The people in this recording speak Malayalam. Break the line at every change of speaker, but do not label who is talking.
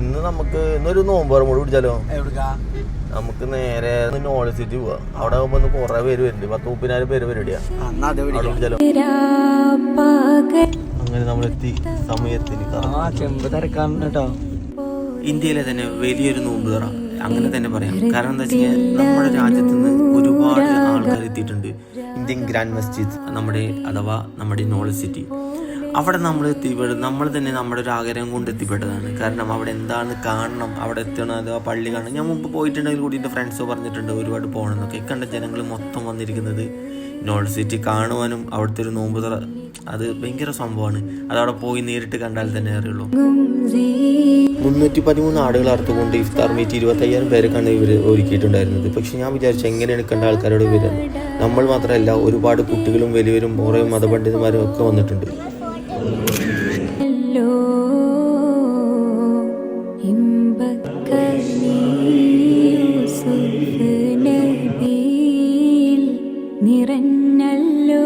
ഇന്ന് നമുക്ക് ഇന്നൊരു നോമ്പ് കൂടി പിടിച്ചാലോ? നമുക്ക് നേരെ നോളജ് സിറ്റി പോവാ. അവിടെ ആകുമ്പോ കൊറേ പേര് വരുന്നുണ്ട്, 10,000-30,000 പേര് പരിപാടിയാ. അങ്ങനെ നമ്മളെത്തി സമയത്തിന്. ഇന്ത്യയിലെ തന്നെ വലിയൊരു നോമ്പ് തുറ അങ്ങനെ തന്നെ പറയാം. കാരണം എന്താ വെച്ചാൽ നമ്മുടെ രാജ്യത്ത് നിന്ന് ഒരുപാട് ആൾക്കാർ എത്തിയിട്ടുണ്ട്. ഇന്ത്യൻ ഗ്രാൻഡ് മസ്ജിദ് നമ്മുടെ നോളജ് സിറ്റി, അവിടെ നമ്മൾ എത്തിപ്പെടും. നമ്മൾ തന്നെ നമ്മുടെ ഒരു ആഗ്രഹം കൊണ്ട് എത്തിപ്പെട്ടതാണ്. കാരണം അവിടെ എന്താണ് കാണണം, അവിടെ എത്തണത് ആ പള്ളി കാണണം. ഞാൻ മുമ്പ് പോയിട്ടുണ്ടെങ്കിൽ കൂടി എൻ്റെ ഫ്രണ്ട്സ് പറഞ്ഞിട്ടുണ്ട് ഒരുപാട് പോകണം എന്നൊക്കെ. കണ്ട ജനങ്ങൾ മൊത്തം വന്നിരിക്കുന്നത് നോളജ് സിറ്റി കാണുവാനും അവിടുത്തെ ഒരു നോമ്പ് തുറ അത് ഭയങ്കര സംഭവമാണ്. അതവിടെ പോയി നേരിട്ട് കണ്ടാൽ തന്നെ അറിയുള്ളൂ. 313 ആടുകൾ അറുത്തുകൊണ്ട് ഇഫ്താർ മീറ്റ് 25,000 പേർക്കാണ് ഇവർ ഒരുക്കിയിട്ടുണ്ടായിരുന്നത്. പക്ഷെ ഞാൻ വിചാരിച്ചു എങ്ങനെയാണ് കണ്ട ആൾക്കാരോട് വരുന്നത്. നമ്മൾ മാത്രമല്ല, ഒരുപാട് കുട്ടികളും വലിയവരും ഓരോ മതപണ്ഡിതന്മാരും ഒക്കെ വന്നിട്ടുണ്ട്.
നിറഞ്ഞല്ലോ